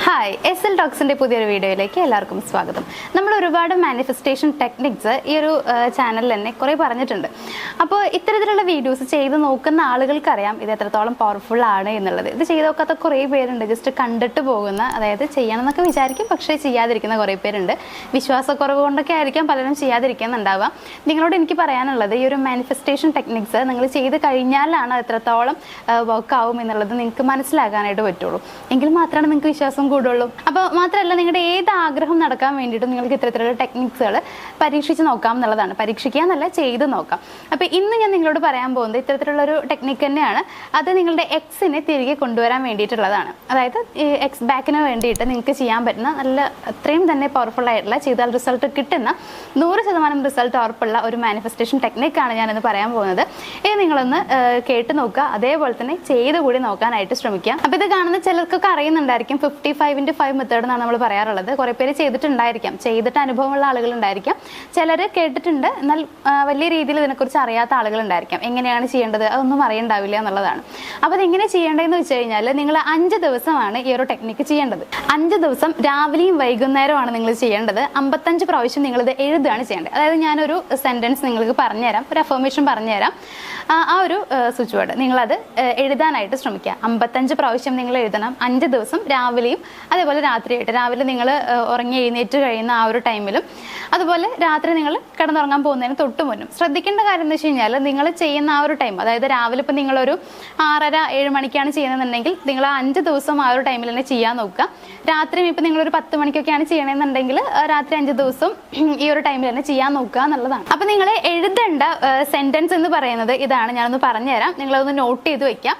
Hi S L ടോക്സിൻ്റെ പുതിയൊരു വീഡിയോയിലേക്ക് എല്ലാവർക്കും സ്വാഗതം. നമ്മൾ ഒരുപാട് മാനിഫെസ്റ്റേഷൻ ടെക്നിക്സ് ഈ ഒരു ചാനലിൽ തന്നെ കുറേ പറഞ്ഞിട്ടുണ്ട്. അപ്പോൾ ഇത്തരത്തിലുള്ള വീഡിയോസ് ചെയ്ത് നോക്കുന്ന ആളുകൾക്കറിയാം ഇത് എത്രത്തോളം പവർഫുൾ ആണ് എന്നുള്ളത്. ഇത് ചെയ്ത് നോക്കാത്ത കുറേ പേരുണ്ട്, ജസ്റ്റ് കണ്ടിട്ട് പോകുന്ന, അതായത് ചെയ്യണമെന്നൊക്കെ വിചാരിക്കും പക്ഷേ ചെയ്യാതിരിക്കുന്ന കുറേ പേരുണ്ട്. വിശ്വാസക്കുറവ് കൊണ്ടൊക്കെ ആയിരിക്കാം പലരും ചെയ്യാതിരിക്കുന്നുണ്ടാവുക. നിങ്ങളോട് എനിക്ക് പറയാനുള്ളത്, ഈ ഒരു മാനിഫെസ്റ്റേഷൻ ടെക്നിക്സ് നിങ്ങൾ ചെയ്ത് കഴിഞ്ഞാലാണ് എത്രത്തോളം വർക്ക് ആവും എന്നുള്ളത് നിങ്ങൾക്ക് മനസ്സിലാക്കാനായിട്ട് പറ്റുള്ളൂ. എങ്കിൽ മാത്രമാണ് നിങ്ങൾക്ക് വിശ്വാസം കൂടുള്ളൂ. അപ്പോൾ മാത്രമല്ല, നിങ്ങളുടെ ഏത് ആഗ്രഹം നടക്കാൻ വേണ്ടിയിട്ടും നിങ്ങൾക്ക് ഇത്തരത്തിലുള്ള ടെക്നിക്സുകൾ പരീക്ഷിച്ച് നോക്കാം എന്നുള്ളതാണ്. പരീക്ഷിക്കുക എന്നല്ല, ചെയ്ത് നോക്കാം. അപ്പോൾ ഇന്ന് ഞാൻ നിങ്ങളോട് പറയാൻ പോകുന്നത് ഇത്തരത്തിലുള്ളൊരു ടെക്നിക്ക് തന്നെയാണ്. അത് നിങ്ങളുടെ എക്സിനെ തിരികെ കൊണ്ടുവരാൻ വേണ്ടിയിട്ടുള്ളതാണ്. അതായത് ഈ എക്സ് ബാക്കിന് വേണ്ടിയിട്ട് നിങ്ങൾക്ക് ചെയ്യാൻ പറ്റുന്ന നല്ല അത്രയും തന്നെ പവർഫുൾ ആയിട്ടുള്ള, ചെയ്താൽ റിസൾട്ട് കിട്ടുന്ന 100% റിസൾട്ട് ഉറപ്പുള്ള ഒരു മാനിഫെസ്റ്റേഷൻ ടെക്നിക്കാണ് ഞാനിന്ന് പറയാൻ പോകുന്നത്. ഇത് നിങ്ങളൊന്ന് കേട്ട് നോക്കുക, അതേപോലെ തന്നെ ചെയ്ത് കൂടി നോക്കാനായിട്ട് ശ്രമിക്കുക. അപ്പോൾ ഇത് കാണുന്ന ചിലർക്കൊക്കെ അറിയുന്നുണ്ടായിരിക്കും 55x5 മെത്തേഡ് എന്നാണ് നമ്മൾ പറയാറുള്ളത്. കുറേ പേര് ചെയ്തിട്ടുണ്ടായിരിക്കാം, ചെയ്തിട്ട് അനുഭവമുള്ള ആളുകളുണ്ടായിരിക്കാം. ചിലർ കേട്ടിട്ടുണ്ട്, എന്നാൽ വലിയ രീതിയിൽ ഇതിനെക്കുറിച്ച് അറിയാത്ത ആളുകളുണ്ടായിരിക്കാം. എങ്ങനെയാണ് ചെയ്യേണ്ടത് അതൊന്നും അറിയണ്ടാവില്ല എന്നുള്ളതാണ്. അപ്പോൾ അതെങ്ങനെ ചെയ്യേണ്ടതെന്ന് വെച്ച് കഴിഞ്ഞാൽ, നിങ്ങൾ 5 ദിവസമാണ് ഈ ഒരു ടെക്നിക്ക് ചെയ്യേണ്ടത്. 5 ദിവസം രാവിലെയും വൈകുന്നേരമാണ് നിങ്ങൾ ചെയ്യേണ്ടത്. 55 പ്രാവശ്യം നിങ്ങളിത് എഴുതുകയാണ് ചെയ്യേണ്ടത്. അതായത് ഞാനൊരു സെൻറ്റൻസ് നിങ്ങൾക്ക് പറഞ്ഞുതരാം, ഒരു അഫർമേഷൻ പറഞ്ഞുതരാം. ആ ഒരു സ്വിച്ച് വേർഡ് നിങ്ങളത് എഴുതാനായിട്ട് ശ്രമിക്കുക. 55 പ്രാവശ്യം നിങ്ങൾ എഴുതണം. 5 ദിവസം രാവിലെയും അതേപോലെ രാത്രിയായിട്ട്. രാവിലെ നിങ്ങൾ ഉറങ്ങി എഴുന്നേറ്റ് കഴിയുന്ന ആ ഒരു ടൈമിലും, അതുപോലെ രാത്രി നിങ്ങൾ കിടന്നുറങ്ങാൻ പോകുന്നതിന് തൊട്ട് മുന്നും. ശ്രദ്ധിക്കേണ്ട കാര്യം എന്ന് വെച്ച് കഴിഞ്ഞാൽ, നിങ്ങൾ ചെയ്യുന്ന ആ ഒരു ടൈം, അതായത് രാവിലെ ഇപ്പം നിങ്ങളൊരു 6:30-7 മണിക്കാണ് ചെയ്യുന്നതെന്നുണ്ടെങ്കിൽ നിങ്ങൾ 5 ദിവസം ആ ഒരു ടൈമിൽ തന്നെ ചെയ്യാൻ നോക്കുക. രാത്രിയും ഇപ്പം നിങ്ങളൊരു 10 മണിക്കൊക്കെയാണ് ചെയ്യണമെന്നുണ്ടെങ്കിൽ രാത്രി 5 ദിവസം ഈ ഒരു ടൈമിൽ തന്നെ ചെയ്യാൻ നോക്കുക എന്നുള്ളതാണ്. അപ്പം നിങ്ങൾ എഴുതേണ്ട സെൻറ്റൻസ് എന്ന് പറയുന്നത് ഇതാണ്. ഞാനൊന്ന് പറഞ്ഞുതരാം, നിങ്ങളതൊന്ന് നോട്ട് ചെയ്ത് വയ്ക്കാം.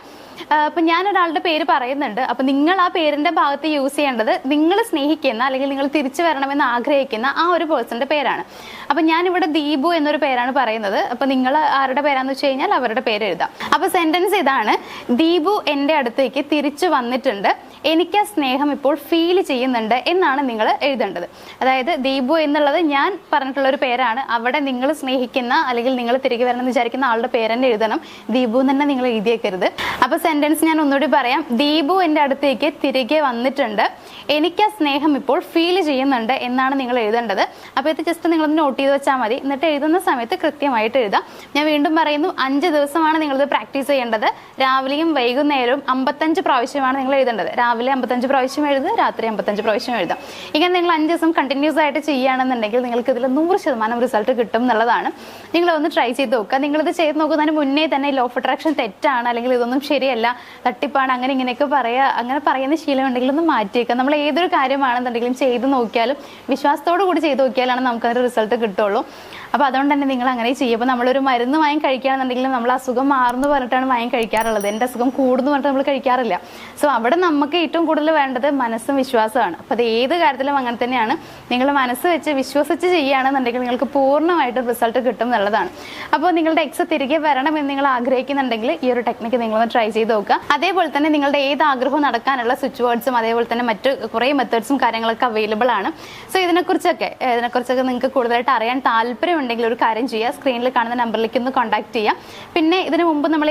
അപ്പം ഞാനൊരാളുടെ പേര് പറയുന്നുണ്ട്. അപ്പം നിങ്ങൾ ആ പേരിൻ്റെ ഭാഗത്ത് യൂസ് ചെയ്യേണ്ടത് നിങ്ങൾ സ്നേഹിക്കുന്ന, അല്ലെങ്കിൽ നിങ്ങൾ തിരിച്ചു വരണമെന്ന് ആഗ്രഹിക്കുന്ന ആ ഒരു പേഴ്സൻ്റെ പേരാണ്. അപ്പം ഞാനിവിടെ ദീപു എന്നൊരു പേരാണ് പറയുന്നത്. അപ്പം നിങ്ങൾ ആരുടെ പേരാന്ന് വെച്ച് കഴിഞ്ഞാൽ അവരുടെ പേര് എഴുതാം. അപ്പം സെൻറ്റൻസ് ഇതാണ്: ദീപു എൻ്റെ അടുത്തേക്ക് തിരിച്ചു വന്നിട്ടുണ്ട്, എനിക്ക് ആ സ്നേഹം ഇപ്പോൾ ഫീൽ ചെയ്യുന്നുണ്ട് എന്നാണ് നിങ്ങൾ എഴുതേണ്ടത്. അതായത് ദീപു എന്നുള്ളത് ഞാൻ പറഞ്ഞിട്ടുള്ളൊരു പേരാണ്. അവിടെ നിങ്ങൾ സ്നേഹിക്കുന്ന, അല്ലെങ്കിൽ നിങ്ങൾ തിരികെ വരണം എന്ന് വിചാരിക്കുന്ന ആളുടെ പേര് തന്നെ എഴുതണം. ദീപു തന്നെ നിങ്ങൾ എഴുതിയേക്കരുത്. അപ്പോൾ സെൻറ്റൻസ് ഞാൻ ഒന്നുകൂടി പറയാം: ദീപു എൻ്റെ അടുത്തേക്ക് തിരികെ വന്നിട്ടുണ്ട്, എനിക്ക് ആ സ്നേഹം ഇപ്പോൾ ഫീൽ ചെയ്യുന്നുണ്ട് എന്നാണ് നിങ്ങൾ എഴുതേണ്ടത്. അപ്പോൾ ഇത് ജസ്റ്റ് നിങ്ങളൊന്ന് നോട്ട് ചെയ്ത് വെച്ചാൽ മതി. എന്നിട്ട് എഴുതുന്ന സമയത്ത് കൃത്യമായിട്ട് എഴുതാം. ഞാൻ വീണ്ടും പറയുന്നു, 5 ദിവസമാണ് നിങ്ങളിത് പ്രാക്ടീസ് ചെയ്യേണ്ടത്. രാവിലെയും വൈകുന്നേരവും 55 പ്രാവശ്യമാണ് നിങ്ങൾ എഴുതേണ്ടത്. രാവിലെ 55 പ്രാവശ്യം എഴുതുക, രാത്രി 55 പ്രാവശ്യം എഴുതാം. ഇങ്ങനെ നിങ്ങൾ 5 ദിവസം കണ്ടിന്യൂസ് ആയിട്ട് ചെയ്യുകയാണെന്നുണ്ടെങ്കിൽ നിങ്ങൾക്ക് ഇതിൽ 100% റിസൾട്ട് കിട്ടും എന്നുള്ളതാണ്. നിങ്ങളൊന്ന് ട്രൈ ചെയ്ത് നോക്കുക. നിങ്ങളിത് ചെയ്ത് നോക്കുന്നതിന് മുന്നേ തന്നെ ലോ ഓഫ് അട്രാക്ഷൻ തെറ്റാണ്, അല്ലെങ്കിൽ ഇതൊന്നും ശരിയല്ല, തട്ടിപ്പാണ്, അങ്ങനെ ഇങ്ങനെയൊക്കെ അങ്ങനെ പറയുന്ന ശീലം ഉണ്ടെങ്കിൽ ഒന്ന് മാറ്റിയേക്കുക. നമ്മൾ ഏതൊരു കാര്യമാണെന്നുണ്ടെങ്കിലും ചെയ്ത് നോക്കിയാലും വിശ്വാസത്തോടു കൂടി ചെയ്ത് നോക്കിയാലാണ് നമുക്കതിൻ്റെ റിസൾട്ട് കിട്ടുള്ളൂ. അപ്പോൾ അതുകൊണ്ട് തന്നെ നിങ്ങൾ അങ്ങനെ ചെയ്യും. അപ്പോൾ നമ്മളൊരു മരുന്ന് വാങ്ങി കഴിക്കുകയാണെന്നുണ്ടെങ്കിലും നമ്മൾ അസുഖം മാറുന്നു പറഞ്ഞിട്ടാണ് വാങ്ങി കഴിക്കാറുള്ളത്. എൻ്റെ അസുഖം കൂടുന്നു പറഞ്ഞിട്ട് നമ്മൾ കഴിക്കാറില്ല. സോ അവിടെ നമുക്ക് ഏറ്റവും കൂടുതൽ വേണ്ടത് മനസ്സും വിശ്വാസമാണ്. അപ്പോൾ അത് ഏത് കാര്യത്തിലും അങ്ങനെ തന്നെയാണ്. നിങ്ങൾ മനസ്സ് വെച്ച് വിശ്വസിച്ച് ചെയ്യുകയാണെന്നുണ്ടെങ്കിൽ നിങ്ങൾക്ക് പൂർണ്ണമായിട്ട് റിസൾട്ട് കിട്ടും എന്നുള്ളതാണ്. അപ്പോൾ നിങ്ങളുടെ എക്സ് തിരികെ വരണമെന്ന് നിങ്ങൾ ആഗ്രഹിക്കുന്നുണ്ടെങ്കിൽ ഈ ഒരു ടെക്നിക്ക് നിങ്ങളൊന്ന് ട്രൈ ചെയ്ത് നോക്കുക. അതേപോലെ തന്നെ നിങ്ങളുടെ ഏത് ആഗ്രഹവും നടക്കാനുള്ള സ്വിച്ച് വേർഡ്സും അതേപോലെ തന്നെ മറ്റ് കുറേ മെത്തേഡ്സും കാര്യങ്ങളൊക്കെ അവൈലബിൾ ആണ്. സോ ഇതിനെക്കുറിച്ചൊക്കെ നിങ്ങൾക്ക് കൂടുതലായിട്ട് അറിയാൻ താല്പര്യമുണ്ടെങ്കിൽ ഒരു കാര്യം ചെയ്യുക, സ്ക്രീനിൽ കാണുന്ന നമ്പറിലേക്ക് ഒന്ന് കോൺടാക്ട് ചെയ്യാം. പിന്നെ ഇതിനു മുമ്പ് നമ്മൾ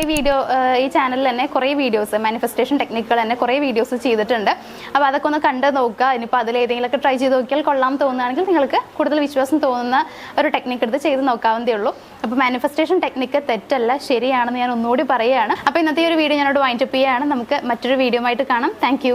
ഈ ചാനലിൽ തന്നെ കുറേ വീഡിയോസ്, മാനിഫെസ്റ്റേഷൻ ടെക്നിക്കുകൾ തന്നെ കുറേ വീഡിയോസ് ചെയ്തിട്ടുണ്ട്. അപ്പോൾ അതൊക്കെ ഒന്ന് കണ്ട് നോക്കുക. ഇനിയിപ്പോൾ അതിലേതെങ്കിലുമൊക്കെ ട്രൈ ചെയ്ത് നോക്കിയാൽ കൊള്ളാൻ തോന്നുകയാണെങ്കിൽ നിങ്ങൾക്ക് കൂടുതൽ വിശ്വാസം തോന്നുന്ന ഒരു ടെക്നിക്ക് എടുത്ത് ചെയ്ത് നോക്കാവുന്നതേ ഉള്ളൂ. അപ്പോൾ മാനിഫെസ്റ്റേഷൻ ടെക്നിക്ക് തെറ്റല്ല, ശരിയാണെന്ന് ഞാൻ ഒന്നുകൂടി പറയുകയാണ്. അപ്പോൾ ഇന്നത്തെ ഒരു വീഡിയോ ഞാനോട് വൈൻഡപ്പ് ചെയ്യുകയാണ്. നമുക്ക് മറ്റൊരു വീഡിയോ ആയിട്ട് കാണാം. Thank you.